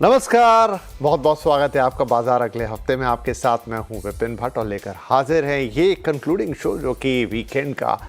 नमस्कार, बहुत बहुत स्वागत है आपका बाजार अगले हफ्ते में। आपके साथ मैं हूं विपिन भट्ट और लेकर हाजिर हैं ये कंक्लूडिंग शो जो कि वीकेंड का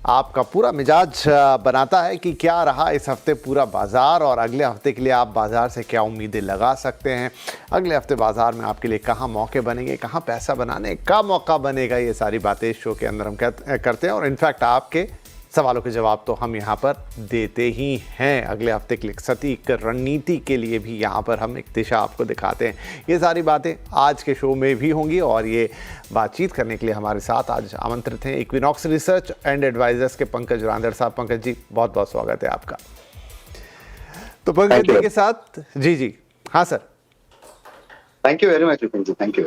आपका पूरा मिजाज बनाता है कि क्या रहा इस हफ्ते पूरा बाजार और अगले हफ्ते के लिए आप बाजार से क्या उम्मीदें लगा सकते हैं। अगले हफ्ते बाजार में आपके लिए कहाँ मौके बनेंगे, कहाँ पैसा बनाने का मौका बनेगा, ये सारी बातें इस शो के अंदर हम करते हैं। और इनफैक्ट आपके सवालों के जवाब तो हम यहाँ पर देते ही हैं। अगले हफ्ते के लिए सटीक रणनीति के लिए भी यहाँ पर हम एक दिशा आपको दिखाते हैं। ये सारी बातें आज के शो में भी होंगी और ये बातचीत करने के लिए हमारे साथ आज आमंत्रित हैं इक्विनॉक्स रिसर्च एंड एडवाइजर्स के पंकज रांदड़ साहब। पंकज जी, बहुत बहुत स्वागत है आपका। तो पंकज जी के साथ जी हाँ sir, thank you very much Vipin ji, thank you,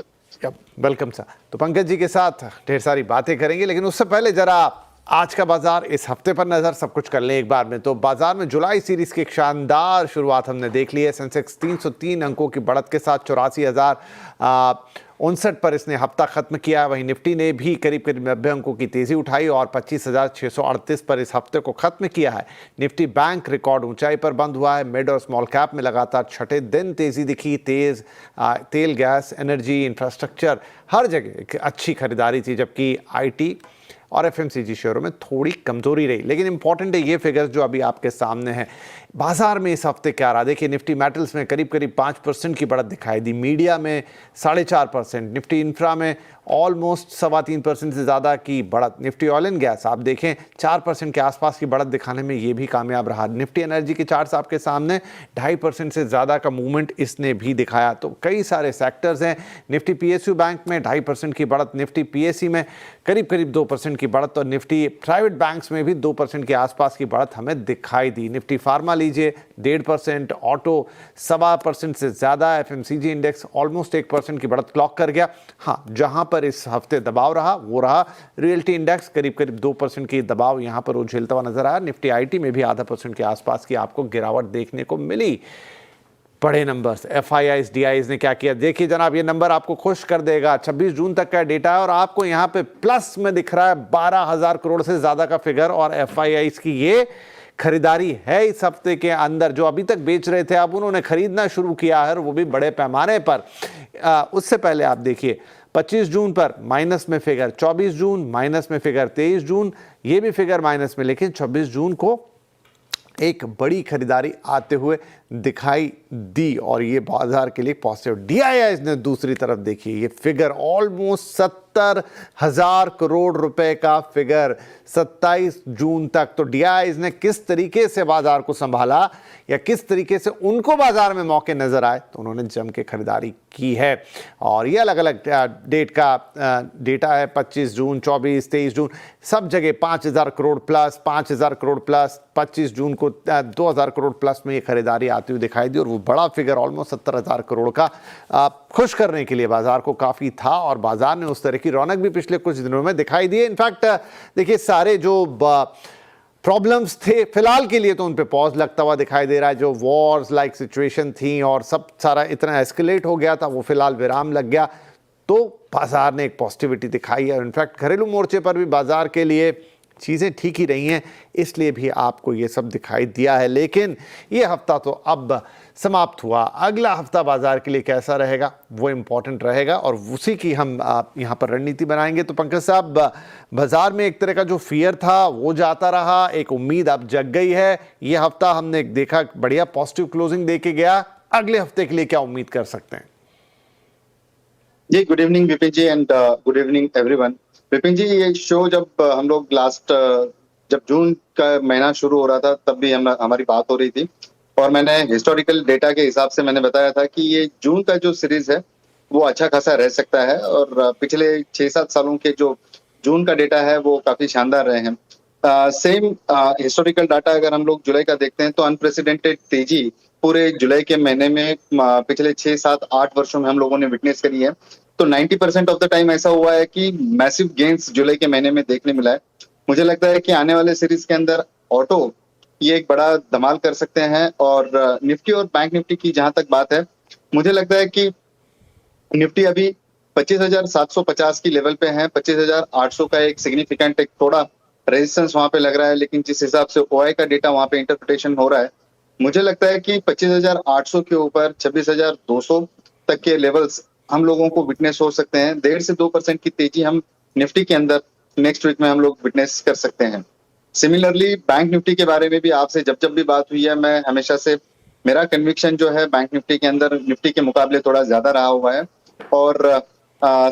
welcome sir. तो पंकज जी के साथ ढेर सारी बातें करेंगे, लेकिन उससे पहले जरा आज का बाजार इस हफ्ते पर नजर सब कुछ कर लें एक बार में। तो बाजार में जुलाई सीरीज की एक शानदार शुरुआत हमने देख ली है। सेंसेक्स 303 अंकों की बढ़त के साथ 84,059 पर इसने हफ्ता खत्म किया। वहीं निफ्टी ने भी करीब करीब 90 अंकों की तेजी उठाई और 25,638 पर इस हफ्ते को खत्म किया है। निफ्टी बैंक रिकॉर्ड ऊंचाई पर बंद हुआ है। मिड और स्मॉल कैप में लगातार छठे दिन तेजी दिखी। तेल, गैस, एनर्जी, इंफ्रास्ट्रक्चर हर जगह एक अच्छी खरीदारी थी, जबकि IT और FMCG शेयरों में थोड़ी कमजोरी रही। लेकिन इंपॉर्टेंट है ये फिगर्स जो अभी आपके सामने हैं। बाजार में इस हफ्ते क्या रहा देखिए। निफ्टी मेटल्स में करीब करीब 5% की बढ़त दिखाई दी, मीडिया में 4.5%, निफ्टी इंफ्रा में ऑलमोस्ट 3.25% से ज़्यादा की बढ़त, निफ्टी ऑयल एंड गैस आप देखें 4% के आसपास की बढ़त दिखाने में ये भी कामयाब रहा। निफ्टी एनर्जी के चार्ट्स आपके सामने 2.5% से ज़्यादा का मूवमेंट इसने भी दिखाया। तो कई सारे सेक्टर्स हैं। निफ्टी PSU बैंक में 2.5% की बढ़त, निफ्टी PSE में करीब करीब 2% की बढ़त और निफ्टी प्राइवेट बैंक्स में भी 2% के आसपास की बढ़त हमें दिखाई दी। निफ्टी फार्मा लीजिए 1.5%, ऑटो 1.25% से ज़्यादा, FMCG इंडेक्स ऑलमोस्ट 1% की बढ़त क्लॉक कर गया। हाँ, जहां पर इस हफ्ते दबाव रहा वो रहा रियल्टी इंडेक्स, करीब करीब 2% की दबाव यहां पर वो झेलता हुआ नजर आया। निफ्टी IT में भी 0.5% के आसपास की आपको गिरावट देखने को मिली। बड़े नंबर्स FIIs DIs ने क्या किया देखिए जनाब, ये नंबर आपको खुश कर देगा। 26 जून तक का डेटा है और आपको यहाँ पे प्लस में दिख रहा है 12,000 करोड़ से ज्यादा का फिगर। और FIIs की ये खरीदारी है इस हफ्ते के अंदर। जो अभी तक बेच रहे थे अब उन्होंने खरीदना शुरू किया है, वो भी बड़े पैमाने पर। उससे पहले आप देखिए 25 जून पर माइनस में फिगर, 24 जून माइनस में फिगर, 23 जून ये भी फिगर माइनस में, लेकिन 26 जून को एक बड़ी खरीदारी आते हुए दिखाई दी और ये बाजार के लिए पॉजिटिव। DIIs ने दूसरी तरफ देखिए ये फिगर ऑलमोस्ट 70,000 करोड़ रुपए का फिगर 27 जून तक। तो DIIs ने किस तरीके से बाजार को संभाला या किस तरीके से उनको बाजार में मौके नजर आए, तो उन्होंने जम के खरीदारी की है। और ये अलग अलग डेट का डेटा है, 25 जून, 24, 23 जून, सब जगह 5,000 करोड़ प्लस, 5,000 करोड़ प्लस। 25 जून को 2,000 करोड़ प्लस में ये खरीदारी आती हुई दिखाई दी और वो बड़ा फिगर ऑलमोस्ट 70,000 करोड़ का खुश करने के लिए बाजार को काफी था और बाजार ने उस तरह की रौनक भी पिछले कुछ दिनों में दिखाई दी है। इनफैक्ट देखिए सारे जो प्रॉब्लम्स थे फिलहाल के लिए तो उन पे पॉज लगता हुआ दिखाई दे रहा है। जो वॉर्स लाइक सिचुएशन थी और सब सारा इतना एस्केलेट हो गया था वो फिलहाल विराम लग गया, तो बाजार ने एक पॉजिटिविटी दिखाई है। इनफैक्ट घरेलू मोर्चे पर भी बाजार के लिए चीज़ें ठीक ही रही हैं, इसलिए भी आपको ये सब दिखाई दिया है। लेकिन ये हफ्ता तो अब समाप्त हुआ, अगला हफ्ता बाजार के लिए कैसा रहेगा वो इम्पोर्टेंट रहेगा और उसी की हम यहाँ पर रणनीति बनाएंगे। तो पंकज साहब, बाजार में एक तरह का जो फियर था वो जाता रहा, एक उम्मीद अब जग गई है। ये हफ्ता हमने देखा बढ़िया पॉजिटिव क्लोजिंग दे के गया, अगले हफ्ते के लिए क्या उम्मीद कर सकते हैं? जी good evening Vipin ji and good evening everyone. Vipin ji, ये शो जब हम लोग जब जून का महीना शुरू हो रहा था तब भी हमारी बात हो रही थी और मैंने हिस्टोरिकल डेटा के हिसाब से मैंने बताया था कि ये जून का जो सीरीज है वो अच्छा खासा रह सकता है और पिछले 6-7 सालों के जो जून का डेटा है वो काफी शानदार रहे हैं। सेम हिस्टोरिकल डाटा अगर हम लोग जुलाई का देखते हैं तो अनप्रेसिडेंटेड तेजी पूरे जुलाई के महीने में पिछले 6-7-8 वर्षों में हम लोगों ने विटनेस करी है। तो 90% ऑफ द टाइम ऐसा हुआ है कि मैसिव गेन्स जुलाई के महीने में देखने मिला है। मुझे लगता है कि आने वाले सीरीज के अंदर ऑटो ये एक बड़ा धमाल कर सकते हैं और निफ्टी और बैंक निफ्टी की जहां तक बात है, मुझे लगता है कि निफ्टी अभी 25,750 की लेवल पे है। 25,800 का एक सिग्निफिकेंट एक थोड़ा रेजिस्टेंस वहां पे लग रहा है, लेकिन जिस हिसाब से ओआई का डेटा वहां पे इंटरप्रिटेशन हो रहा है मुझे लगता है कि 25,800 के ऊपर 26,200 तक के लेवल्स हम लोगों को विटनेस हो सकते हैं। 1.5 से 2% की तेजी हम निफ्टी के अंदर नेक्स्ट वीक में हम लोग विटनेस कर सकते हैं। सिमिलरली बैंक निफ्टी के बारे में भी आपसे जब भी बात हुई है, मैं हमेशा से मेरा कन्विक्शन जो है बैंक निफ्टी के अंदर निफ्टी के मुकाबले थोड़ा ज्यादा रहा हुआ है और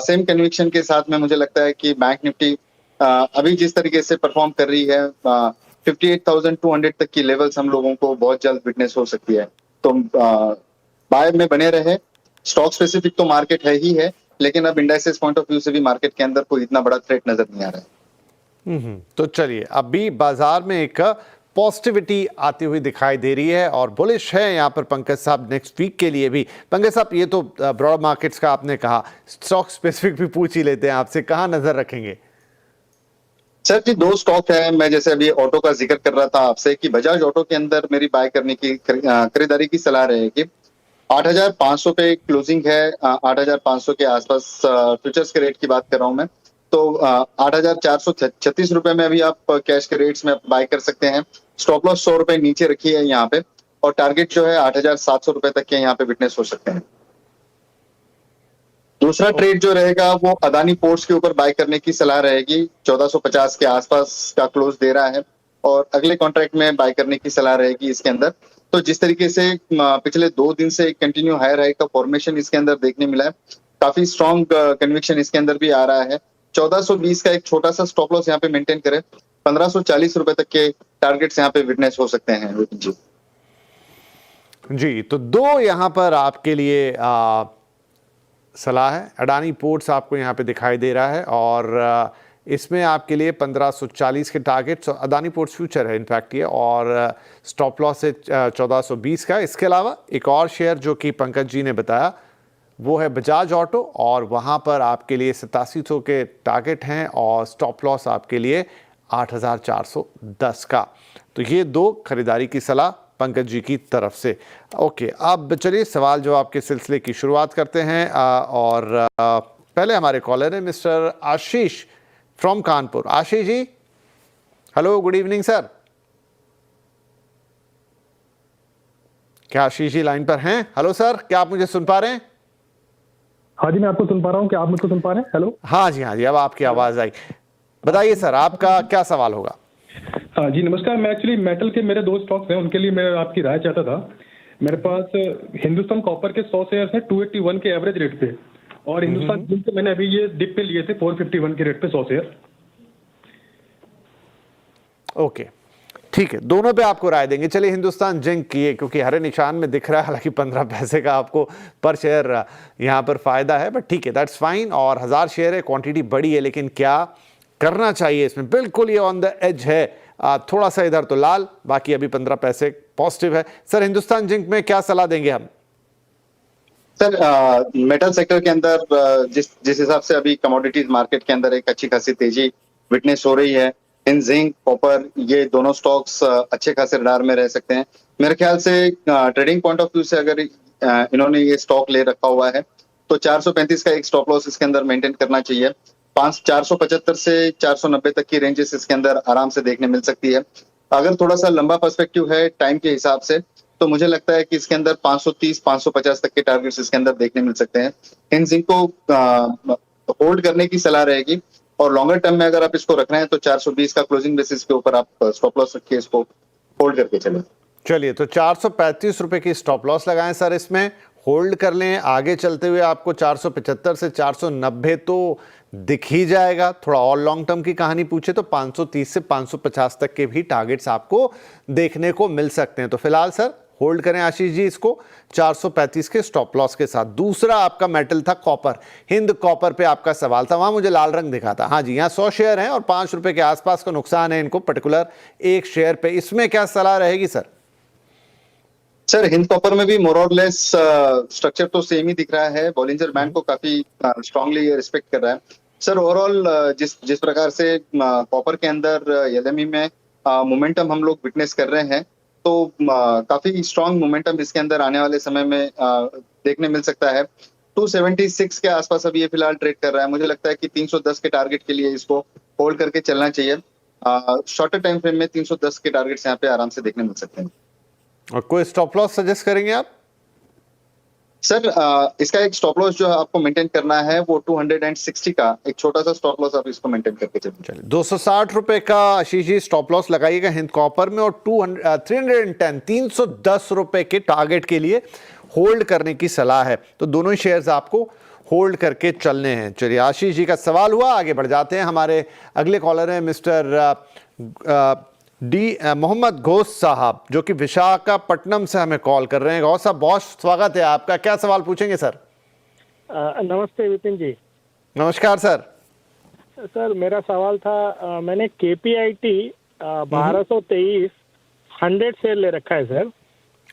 सेम कन्विक्शन के साथ में मुझे लगता है कि बैंक निफ्टी अभी जिस तरीके से परफॉर्म कर रही है 58,200 तक की लेवल्स हम लोगों को बहुत जल्द विटनेस हो सकती है। तो बाय में बने रहे। स्टॉक स्पेसिफिक तो मार्केट है ही है, लेकिन अब इंडाइसेस पॉइंट ऑफ व्यू से भी मार्केट के अंदर कोई इतना बड़ा थ्रेट नजर नहीं आ रहा है। तो चलिए, अभी बाजार में एक पॉजिटिविटी आती हुई दिखाई दे रही है और बुलिश है यहाँ पर पंकज साहब नेक्स्ट वीक के लिए भी। पंकज साहब, ये तो ब्रॉड मार्केट्स का आपने कहा, स्टॉक स्पेसिफिक भी पूछ ही लेते हैं आपसे, कहाँ नजर रखेंगे? सर जी, 2 स्टॉक है। मैं जैसे अभी ऑटो का जिक्र कर रहा था आपसे कि बजाज ऑटो के अंदर मेरी बाय करने की खरीदारी की सलाह रहेगी। 8,500 पे क्लोजिंग है, 8,500 के आसपास फ्यूचर्स के रेट की बात कर रहा हूं मैं। तो 8,436 रुपए में अभी आप कैश के रेट्स में बाय कर सकते हैं। स्टॉप लॉस 100 रुपए नीचे रखी है यहाँ पे और टारगेट जो है 8,700 रुपए तक के यहाँ पे विटनेस हो सकते हैं। दूसरा ट्रेड जो रहेगा वो अदानी पोर्ट्स के ऊपर बाय करने की सलाह रहेगी। 1450 के आसपास का क्लोज दे रहा है और अगले कॉन्ट्रैक्ट में बाय करने की सलाह रहेगी इसके अंदर। तो जिस तरीके से पिछले 2 दिन से कंटिन्यू हायर हाई का फॉर्मेशन इसके अंदर देखने मिला है, काफी स्ट्रॉन्ग कन्विक्शन इसके अंदर भी आ रहा है। 1420 का एक छोटा सा स्टॉप लॉस यहाँ पे मेंटेन करें। 1540 रुपए तक के टारगेट्स यहाँ पे विटनेस हो सकते हैं जी। जी, तो 2 यहाँ पर आपके लिए सलाह है। अडानी पोर्ट्स आपको यहाँ पे दिखाई दे रहा है और इसमें आपके लिए 1540 के टारगेट्स, अदानी पोर्ट्स फ्यूचर है इनफैक्ट ये, और स्टॉप लॉस है 1420 का। इसके अलावा एक और शेयर जो कि पंकज जी ने बताया वो है बजाज ऑटो और वहाँ पर आपके लिए 8700 के टारगेट हैं और स्टॉप लॉस आपके लिए 8,410 का। तो ये 2 खरीदारी की सलाह पंकज जी की तरफ से। ओके, अब चलिए सवाल जवाब के सिलसिले की शुरुआत करते हैं और पहले हमारे कॉलर हैं mister Ashish from Kanpur. Ashish ji, hello, good evening sir. क्या आशीष जी लाइन पर हैं? हेलो सर, क्या आप मुझे सुन पा रहे हैं? हाँ जी, मैं आपको सुन पा रहा हूँ। क्या आप मुझको सुन पा रहे हैं? हेलो। हाँ जी, अब आपकी आवाज आई। बताइए सर, आपका क्या सवाल होगा? हाँ जी, नमस्कार। मैं एक्चुअली मेटल के मेरे 2 स्टॉक्स हैं, उनके लिए मैं आपकी राय चाहता था। मेरे पास हिंदुस्तान कॉपर के 100 शेयर हैं 281 के एवरेज रेट पे, और हिंदुस्तान जिंक के मैंने अभी ये डिप पे लिए थे 451 के रेट पे 100 शेयर। ओके, ठीक है, दोनों पे आपको राय देंगे। चलिए हिंदुस्तान जिंक की, क्योंकि हरे निशान में दिख रहा है, हालांकि 15 पैसे का आपको पर शेयर यहाँ पर फायदा है, बट ठीक है, दैट्स फाइन। और 1000 शेयर है, क्वांटिटी बड़ी है, लेकिन क्या करना चाहिए इसमें? बिल्कुल ये ऑन द एज है, थोड़ा सा इधर तो लाल, बाकी अभी 15 पैसे पॉजिटिव है। सर, हिंदुस्तान जिंक में क्या सलाह देंगे हम? सर, मेटल सेक्टर के अंदर जिस हिसाब से अभी कमोडिटीज मार्केट के अंदर एक अच्छी खासी तेजी विटनेस हो रही है, इन जिंक कॉपर ये दोनों स्टॉक्स अच्छे खासे रडार में रह सकते हैं। मेरे ख्याल से ट्रेडिंग पॉइंट ऑफ व्यू से अगर इन्होंने ये स्टॉक ले रखा हुआ है तो 435 का एक स्टॉप लॉस इसके अंदर मेंटेन करना चाहिए। 475 से 490 तक की रेंजेस इसके अंदर आराम से देखने मिल सकती है। अगर थोड़ा सा लंबा पर्सपेक्टिव है टाइम के हिसाब से, तो मुझे लगता है कि इसके अंदर 530-550 तक के टारगेट्स इसके अंदर देखने मिल सकते हैं। इन जिंक को होल्ड करने की सलाह रहेगी और लॉन्गर टर्म में अगर आप इसको रख रहे हैं तो 420 का क्लोजिंग बेसिस के ऊपर आप स्टॉप लॉस रखिए, इसको होल्ड करके चलें। चलिए, तो 435 रुपए की स्टॉप लॉस लगाएं सर, इसमें होल्ड कर लें। आगे चलते हुए आपको 475 से 490 तो दिख ही जाएगा। थोड़ा और लॉन्ग टर्म की कहानी पूछे तो 530 से 550 तक के भी टारगेट्स आपको देखने को मिल सकते हैं। तो फिलहाल सर होल्ड करें आशीष जी इसको 435 के स्टॉप लॉस के साथ। दूसरा आपका मेटल था कॉपर, हिंद कॉपर पे आपका सवाल था, वहां मुझे लाल रंग दिखा था। हाँ जी, यहाँ 100 शेयर हैं और 5 रुपए के आसपास का नुकसान है इनको पर्टिकुलर एक शेयर पे। इसमें क्या सलाह रहेगी सर? सर, हिंद कॉपर में भी मोर और लेस स्ट्रक्चर तो सेम ही दिख रहा है। बॉलिंजर बैंड को काफी स्ट्रांगली रिस्पेक्ट कर रहा है। सर, ओवरऑल जिस प्रकार से कॉपर के अंदर एलएमई में मोमेंटम हम लोग विटनेस कर रहे हैं, तो काफी स्ट्रांग मोमेंटम इसके अंदर आने वाले समय में देखने मिल सकता है। 276 के आसपास अभी ये फिलहाल ट्रेड कर रहा है। मुझे लगता है कि 310 के टारगेट के लिए इसको होल्ड करके चलना चाहिए। शॉर्टर टाइम फ्रेम में 310 के टारगेट्स यहाँ पे आराम से देखने मिल सकते हैं। और कोई स्टॉप लॉस सजेस्ट करेंगे आप? सर इसका एक स्टॉप लॉस जो है आपको मेंटेन करना है वो 260 का एक छोटा सा स्टॉप लॉस आप इसको मेंटेन करके चलिए। चलिए 260 रुपए का आशीष जी स्टॉप लॉस लगाइएगा हिंद कॉपर में, और 310 रुपए के टारगेट के लिए होल्ड करने की सलाह है। तो दोनों ही शेयर्स आपको होल्ड करके चलने हैं। चलिए आशीष जी का सवाल हुआ, आगे बढ़ जाते हैं। हमारे अगले कॉलर हैं मिस्टर मोहम्मद घोष साहब, जो कि विशाखापट्टनम से हमें कॉल कर रहे हैं। घोष साहब बहुत स्वागत है आपका, क्या सवाल पूछेंगे सर? नमस्ते विपिन जी। नमस्कार सर। सर मेरा सवाल था, मैंने KPIT 1223 100 शेयर ले रखा है सर।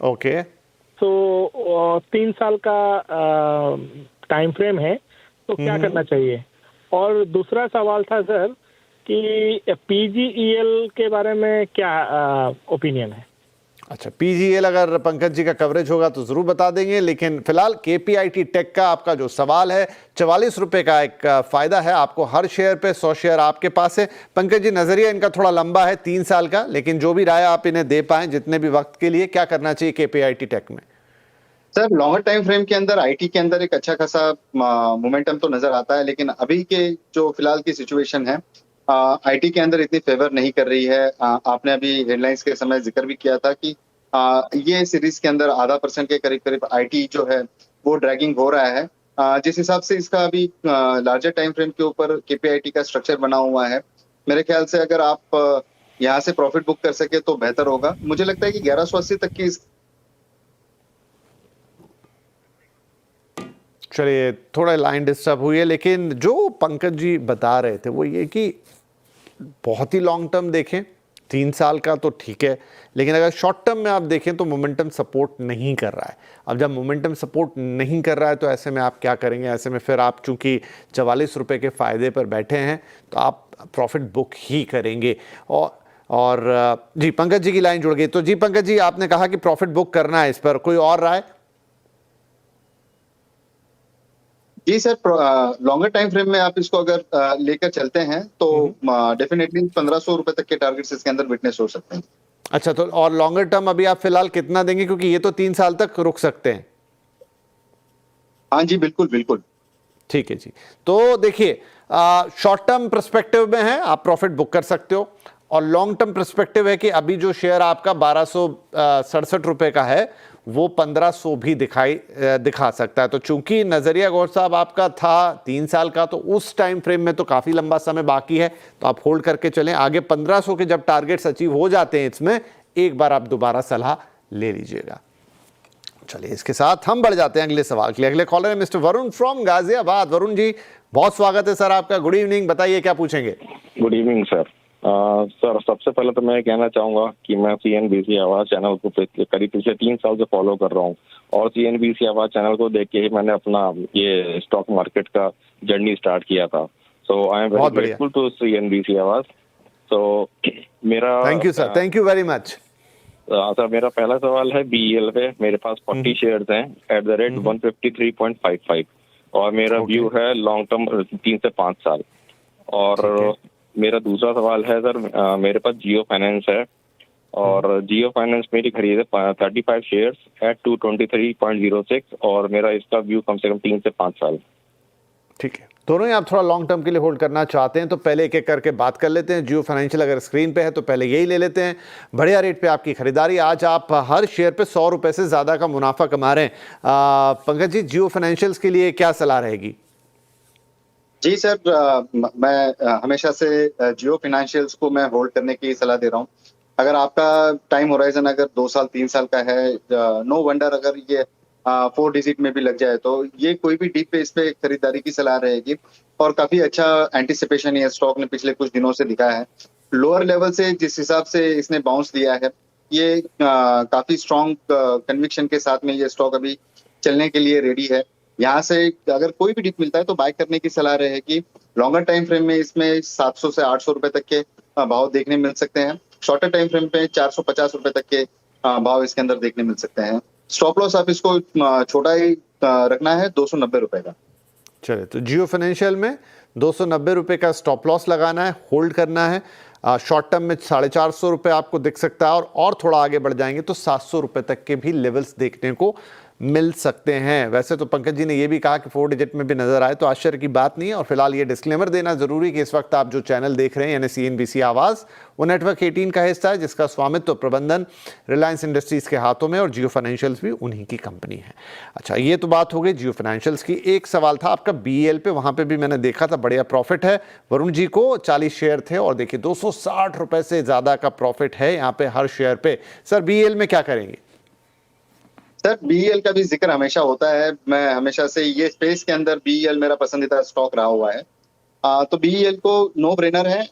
ओके। तो 3 साल का टाइम फ्रेम है, तो क्या करना चाहिए? और दूसरा सवाल था सर कि PGEL के बारे में क्या ओपिनियन है? अच्छा, PGEL अगर पंकज जी का कवरेज होगा तो जरूर बता देंगे, लेकिन फिलहाल KPIT टेक का आपका जो सवाल है 44 रुपए का एक फायदा है आपको हर शेयर पे, 100 शेयर आपके पास है। पंकज जी नजरिया इनका थोड़ा लंबा है 3 साल का, लेकिन जो भी राय आप इन्हें दे पाए जितने भी वक्त के लिए, क्या करना चाहिए KPIT टेक में? सर लॉन्गर टाइम फ्रेम के अंदर IT के अंदर एक अच्छा खासा मोमेंटम तो नजर आता है, लेकिन अभी के जो फिलहाल की सिचुएशन है IT के अंदर इतनी फेवर नहीं कर रही है। आपने अभी हेडलाइंस के समय जिक्र भी किया था कि ये सीरीज के अंदर आधा % के करीब करीब IT जो है वो ड्रैगिंग हो रहा है। जिस हिसाब से इसका अभी लार्जर टाइम फ्रेम के ऊपर KPIT का स्ट्रक्चर बना हुआ है, मेरे ख्याल से अगर आप यहाँ से प्रॉफिट बुक कर सके तो बेहतर होगा। मुझे लगता है कि 1180 तक की चलिए थोड़ा लाइन डिस्टर्ब हुई है, लेकिन जो पंकज जी बता रहे थे वो ये कि बहुत ही लॉन्ग टर्म देखें, 3 साल का तो ठीक है, लेकिन अगर शॉर्ट टर्म में आप देखें तो मोमेंटम सपोर्ट नहीं कर रहा है। अब जब मोमेंटम सपोर्ट नहीं कर रहा है तो ऐसे में आप क्या करेंगे? ऐसे में फिर आप चूंकि 44 रुपए के फायदे पर बैठे हैं तो आप प्रॉफिट बुक ही करेंगे। और जी पंकज जी की लाइन जुड़ गई। तो जी पंकज जी, आपने कहा कि प्रॉफिट बुक करना है, इस पर कोई और राय? जी सर, लॉन्गर टाइम फ्रेम में आप इसको अगर लेकर चलते हैं तो डेफिनेटली 1500 रुपए तक के टारगेट्स इसके अंदर विटनेस हो सकते हैं। अच्छा, तो और लॉन्गर टर्म अभी आप फिलहाल कितना देंगे, क्योंकि ये तो 3 साल तक रुक सकते हैं? हाँ जी बिल्कुल बिल्कुल। ठीक है जी। तो देखिए शॉर्ट टर्म पर्सपेक्टिव में है आप प्रॉफिट बुक कर सकते हो, और लॉन्ग टर्म पर्सपेक्टिव है कि अभी जो शेयर आपका 1267 रुपए का है वो 1500 भी दिखा सकता है। तो चूंकि नजरिया गौर साहब आपका था 3 साल का, तो उस टाइम फ्रेम में तो काफी लंबा समय बाकी है, तो आप होल्ड करके चलें। आगे 1500 के जब टारगेट्स अचीव हो जाते हैं इसमें एक बार आप दोबारा सलाह ले लीजिएगा। चलिए इसके साथ हम बढ़ जाते हैं अगले सवाल के लिए। अगले कॉलर है मिस्टर वरुण फ्रॉम गाजियाबाद। वरुण जी बहुत स्वागत है सर आपका, गुड इवनिंग, बताइए क्या पूछेंगे? Good evening sir. सर सबसे पहले तो मैं कहना चाहूंगा कि मैं CNBC आवाज चैनल को करीब पिछले 3 साल से फॉलो कर रहा हूँ, और CNBC आवाज चैनल को देख के ही मैंने अपना ये स्टॉक मार्केट का जर्नी स्टार्ट किया था। So I am very grateful to CNBC Awaaz. तो मेरा thank you sir, thank you very much. Sir मेरा पहला सवाल है BEL पे। मेरे पास 40 शेयर्स हैं एट द रेट 153.55, और मेरा व्यू है लॉन्ग टर्म 3 से 5 साल। और मेरा दूसरा सवाल है सर, मेरे पास जियो फाइनेंस है, और जियो फाइनेंस मेरी खरीद है 35 शेयर्स एट 223.06, और मेरा इसका व्यू कम से कम 3 से 5 साल। ठीक है, दोनों ही आप थोड़ा लॉन्ग टर्म के लिए होल्ड करना चाहते हैं तो पहले एक एक करके बात कर लेते हैं। जियो फाइनेंशियल अगर स्क्रीन पे है तो पहले यही ले लेते हैं, बढ़िया रेट पे आपकी खरीदारी। आज आप हर शेयर पे 100 रुपए से ज्यादा का मुनाफा कमा रहे हैं। पंकज जी, जियो फाइनेंशियल्स के लिए क्या सलाह रहेगी? जी सर, मैं हमेशा से जियो फाइनेंशियल्स को मैं होल्ड करने की सलाह दे रहा हूँ। अगर आपका टाइम होराइजन अगर 2 साल 3 साल का है, नो वंडर अगर ये 4 डिजिट में भी लग जाए तो ये कोई भी डीप पे इस पे खरीदारी की सलाह रहेगी। और काफी अच्छा एंटिसिपेशन ये स्टॉक ने पिछले कुछ दिनों से दिखा है। लोअर लेवल से जिस हिसाब से इसने बाउंस दिया है, ये काफी स्ट्रॉन्ग कन्विक्शन के साथ में ये स्टॉक अभी चलने के लिए रेडी है। यहाँ से अगर कोई भी डिप मिलता है तो बाय करने की सलाह रहेगी। लॉन्गर टाइम फ्रेम में इसमें 700 से 800 रुपए तक के भाव देखने मिल सकते हैं। शॉर्टर टाइम फ्रेम पे 450 रुपए तक के भाव इसके अंदर देखने मिल सकते हैं। स्टॉप लॉस आप इसको छोटा ही रखना है 290 रुपए का। चलिए, तो जियो फाइनेंशियल में ₹290 का स्टॉप लॉस लगाना है, होल्ड करना है। शॉर्ट टर्म में 450 रुपये आपको दिख सकता है और थोड़ा आगे बढ़ जाएंगे तो 700 रुपये तक के भी लेवल्स देखने को मिल सकते हैं। वैसे तो पंकज जी ने यह भी कहा कि 4 डिजिट में भी नजर आए तो आश्चर्य की बात नहीं है। और फिलहाल ये डिस्क्लेमर देना जरूरी कि इस वक्त आप जो चैनल देख रहे हैं यानी CNBC आवाज, वो नेटवर्क 18 का हिस्सा है जिसका स्वामित्व प्रबंधन रिलायंस इंडस्ट्रीज के हाथों में और जियो फाइनेंशियल्स भी उन्हीं की कंपनी है। अच्छा, ये तो बात हो गई जियो फाइनेंशियल्स की। एक सवाल था आपका BEL पे, वहां पे भी मैंने देखा था बढ़िया प्रॉफिट है। वरुण जी को 40 शेयर थे और देखिए 260 रुपए से ज्यादा का प्रॉफिट है यहाँ पे हर शेयर पे। सर BEL में क्या करेंगे? सर BEL का भी जिक्र हमेशा होता है। मैं हमेशा से ये स्पेस के अंदर BEL मेरा पसंदीदा स्टॉक रहा हुआ है। तो BEL को नो ब्रेनर है,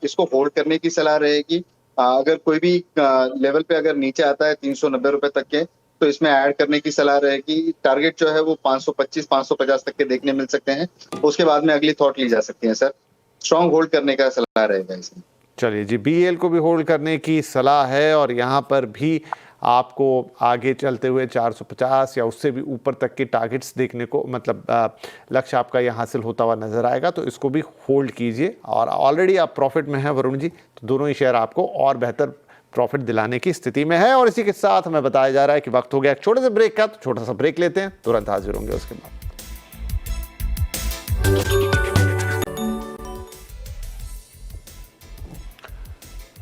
इसको होल्ड करने की सलाह रहेगी। अगर कोई भी लेवल पे अगर नीचे आता है 390 रुपए तक के, तो इसमें ऐड करने की सलाह रहेगी। टारगेट जो है वो 525-550 तक के देखने मिल सकते हैं। उसके बाद में अगली थॉट ली जा सकती है। सर स्ट्रॉन्ग होल्ड करने का सलाह रहेगा इसमें। चलिए जी, BEL को भी होल्ड करने की सलाह है और यहाँ पर भी आपको आगे चलते हुए 450 या उससे भी ऊपर तक के टारगेट्स देखने को, मतलब लक्ष्य आपका यहाँ हासिल होता हुआ नजर आएगा, तो इसको भी होल्ड कीजिए। और ऑलरेडी आप प्रॉफिट में हैं वरुण जी, तो दोनों ही शेयर आपको और बेहतर प्रॉफिट दिलाने की स्थिति में है। और इसी के साथ हमें बताया जा रहा है कि वक्त हो गया एक छोटे से ब्रेक का, तो छोटा सा ब्रेक लेते हैं, तुरंत हाजिर होंगे उसके बाद।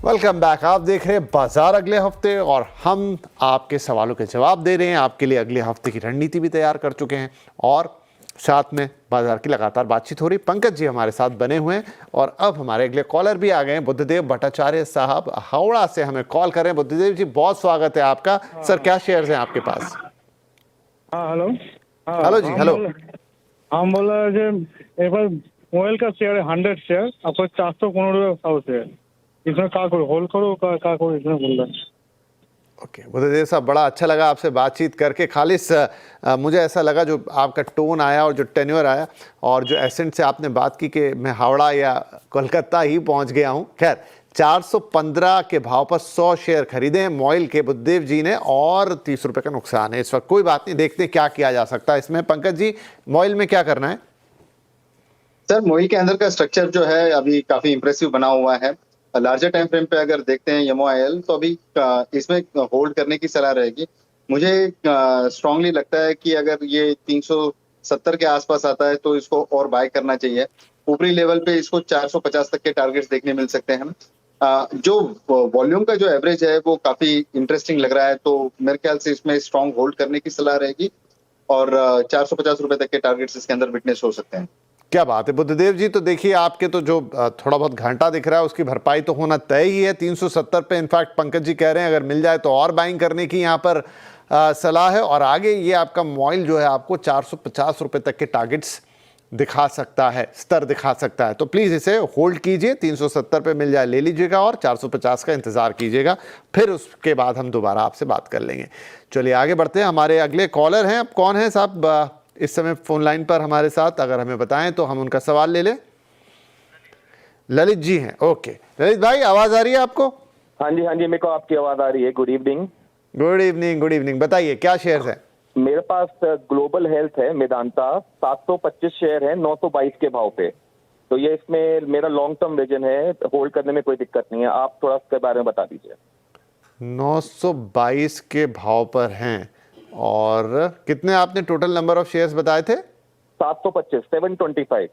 Welcome back. आप देख रहे हैं बाजार अगले हफ्ते और हम आपके सवालों के जवाब दे रहे हैं। आपके लिए अगले हफ्ते की रणनीति भी तैयार कर चुके हैं और साथ में बाजार की लगातार बातचीत हो रही। पंकज जी हमारे साथ बने हुए हैं और अब हमारे अगले कॉलर भी आ गए हैं। बुद्धदेव भट्टाचार्य साहब हावड़ा से हमें कॉल कर रहे हैं। बुद्धदेव जी, बहुत स्वागत है आपका। सर क्या शेयर्स हैं आपके पास? हाँ हेलो। हेलो जी, हेलो। हम बोल रहे हैं मोबाइल का शेयर है 100 शेयर, आपको 415 शेयर, इसमें क्या करो, होल्ड करो क्या करो, इसमें बोल रहे हैं। ओके बुद्धदेव साहब, बड़ा अच्छा लगा आपसे बातचीत करके। खालिस मुझे ऐसा लगा जो आपका टोन आया और जो टेन्योर आया और जो एसेंट से आपने बात की कि मैं हावड़ा या कोलकाता ही पहुंच गया हूं। खैर 415 के भाव पर 100 शेयर खरीदे हैं मोइल के बुद्धदेव जी ने और 30 रुपए का नुकसान है इस वक्त। कोई बात नहीं, देखते हैं क्या किया जा सकता है इसमें। पंकज जी, मोइल में क्या करना है? सर मोइल के अंदर का स्ट्रक्चर जो है अभी काफी इंप्रेसिव बना हुआ है। लार्जर टाइम फ्रेम पे अगर देखते हैं MOIL, तो अभी इसमें होल्ड करने की सलाह रहेगी। मुझे स्ट्रांगली लगता है कि अगर ये 370 के आसपास आता है तो इसको और बाय करना चाहिए। ऊपरी लेवल पे इसको 450 तक के टारगेट्स देखने मिल सकते हैं। जो वॉल्यूम का जो एवरेज है वो काफी इंटरेस्टिंग लग रहा है, तो मेरे ख्याल से इसमें स्ट्रांग होल्ड करने की सलाह रहेगी और 450 रुपए तक के टारगेट्स इसके अंदर विटनेस हो सकते हैं। क्या बात है बुद्धदेव जी। तो देखिए आपके तो जो थोड़ा बहुत घाटा दिख रहा है उसकी भरपाई तो होना तय ही है 370 पे। इनफैक्ट पंकज जी कह रहे हैं अगर मिल जाए तो और बाइंग करने की यहाँ पर सलाह है। और आगे ये आपका मोइल जो है आपको 450 रुपए तक के टारगेट्स दिखा सकता है, स्तर दिखा सकता है। तो प्लीज़ इसे होल्ड कीजिए, 370 पे मिल जाए ले लीजिएगा और 450 का इंतज़ार कीजिएगा, फिर उसके बाद हम दोबारा आपसे बात कर लेंगे। चलिए आगे बढ़ते हैं। हमारे अगले कॉलर हैं, अब कौन है साहब इस समय फोन लाइन पर हमारे साथ? अगर हमें बताएं तो हम उनका सवाल ले लें। ललित जी हैं। ओके ललित भाई, आवाज़ आ रही है आपको? हाँ जी मेरे को आपकी आवाज़ आ रही है। Good evening. Good evening, good evening. बताइए क्या शेयर्स हैं? मेरे पास ग्लोबल हेल्थ है, मेदांता, 725 शेयर है 922 के भाव पे। तो ये इसमें मेरा लॉन्ग टर्म विजन है, होल्ड करने में कोई दिक्कत नहीं है। आप थोड़ा इसके बारे में बता दीजिए। 922 के भाव पर हैं और कितने आपने टोटल नंबर ऑफ शेयर्स बताए थे? 725, 725।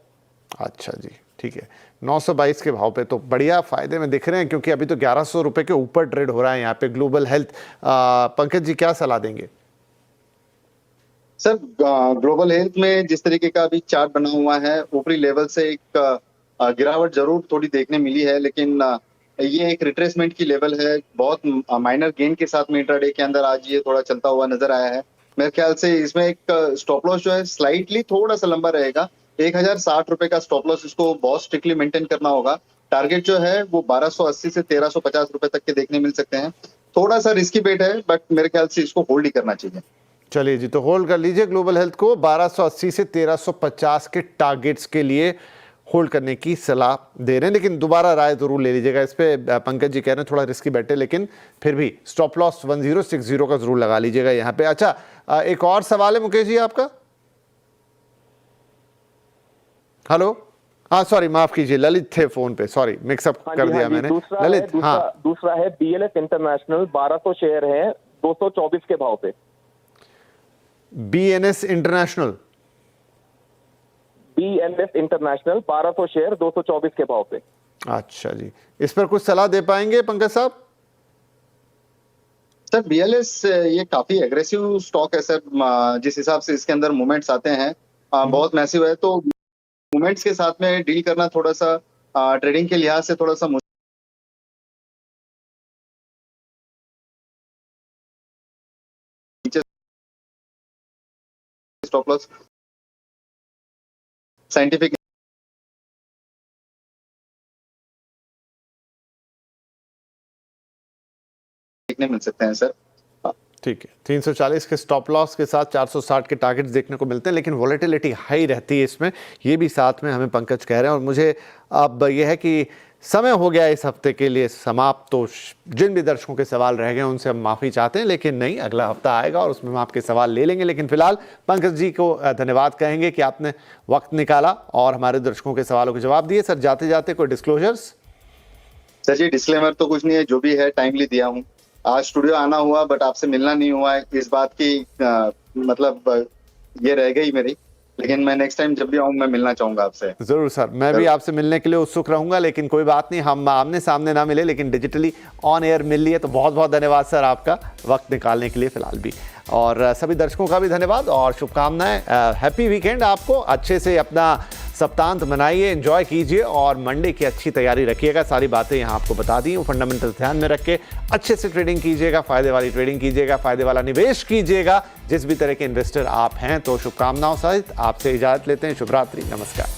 अच्छा जी, ठीक है। 922 के भाव पे तो बढ़िया फायदे में दिख रहे हैं क्योंकि अभी तो 1100 रुपए के ऊपर ट्रेड हो रहा है यहाँ पे ग्लोबल हेल्थ। पंकज जी क्या सलाह देंगे? सर ग्लोबल हेल्थ में जिस तरीके का अभी चार्ट बना हुआ है, ऊपरी लेवल से एक गिरावट जरूर थोड़ी देखने मिली है, लेकिन ये एक रिट्रेसमेंट की लेवल है। बहुत माइनर गेन के साथ में इंट्राडे के अंदर आज ये थोड़ा चलता हुआ नजर आया है। मेरे ख्याल से इसमें एक स्टॉप लॉस जो है स्लाइटली थोड़ा सा लंबा रहेगा। 1060 रुपए का स्टॉप लॉस इसको बहुत स्ट्रिक्टली मेंटेन करना होगा। टारगेट जो है वो 1280 से 1350 रुपए तक के देखने मिल सकते हैं। थोड़ा सा रिस्की बेट है, बट मेरे ख्याल से इसको होल्ड ही करना चाहिए। चलिए जी, तो होल्ड कर लीजिए ग्लोबल हेल्थ को। 1280 से 1350 के टारगेट्स के लिए होल्ड करने की सलाह दे रहे हैं, लेकिन दोबारा राय जरूर ले लीजिएगा इस पे। पंकज जी कह रहे हैं थोड़ा रिस्की बैठे, लेकिन फिर भी स्टॉप लॉस 1060 का जरूर लगा लीजिएगा यहाँ पे। अच्छा, एक और सवाल है मुकेश जी आपका। हेलो हाँ सॉरी, माफ कीजिए, ललित थे फोन पे, सॉरी मिक्सअप हाँ कर जी, दिया हाँ जी। मैंने। दूसरा ललित, है, हाँ दूसरा है BLS इंटरनेशनल, 1200 शेयर है 224 के भाव पे। BNS international, BNS international 1200 share 224 के भाव पे। अच्छा जी, इस पर कुछ सलाह दे पाएंगे पंकज साहब? सर BLS ये काफी एग्रेसिव स्टॉक है सर, जिस हिसाब से इसके अंदर मूवमेंट्स आते हैं बहुत मैसिव है, तो मूवमेंट्स के साथ में डील करना थोड़ा सा ट्रेडिंग के लिहाज से थोड़ा सा स्टॉप लॉस साइंटिफिक देखने मिल सकते हैं सर। ठीक है, 340 के स्टॉप लॉस के साथ 460 के टारगेट्स देखने को मिलते हैं, लेकिन वॉलेटिलिटी हाई रहती है इसमें, ये भी साथ में हमें पंकज कह रहे हैं। और मुझे अब यह है कि समय हो गया इस हफ्ते के लिए समाप्त, तो जिन भी दर्शकों के सवाल रह गए उनसे हम माफ़ी चाहते हैं, लेकिन नहीं, अगला हफ्ता आएगा और उसमें हम आपके सवाल ले लेंगे। लेकिन फिलहाल पंकज जी को धन्यवाद कहेंगे कि आपने वक्त निकाला और हमारे दर्शकों के सवालों के जवाब दिए। सर जाते जाते कोई डिस्क्लोजर्स? सर जी डिस्क्लेमर तो कुछ नहीं है, जो भी है टाइमली दिया हूँ। आज स्टूडियो आना हुआ बट आपसे मिलना नहीं हुआ है, इस बात की मतलब ये रह गई मेरी, लेकिन मैं नेक्स्ट टाइम जब भी आऊँ मैं मिलना चाहूंगा आपसे। जरूर सर, मैं भी आपसे मिलने के लिए उत्सुक रहूंगा, लेकिन कोई बात नहीं, हम आमने सामने ना मिले लेकिन डिजिटली ऑन एयर मिल लिए, तो बहुत बहुत धन्यवाद सर आपका वक्त निकालने के लिए फिलहाल भी, और सभी दर्शकों का भी धन्यवाद और शुभकामनाएं। हैप्पी वीकेंड आपको, अच्छे से अपना सप्तांत मनाइए, एंजॉय कीजिए और मंडे की अच्छी तैयारी रखिएगा। सारी बातें यहाँ आपको बता दी, वो फंडामेंटल ध्यान में रख के अच्छे से ट्रेडिंग कीजिएगा, फायदे वाली ट्रेडिंग कीजिएगा, फायदे वाला निवेश कीजिएगा, जिस भी तरह के इन्वेस्टर आप हैं। तो शुभकामनाओं सहित आपसे इजाजत लेते हैं, शुभ रात्रि, नमस्कार।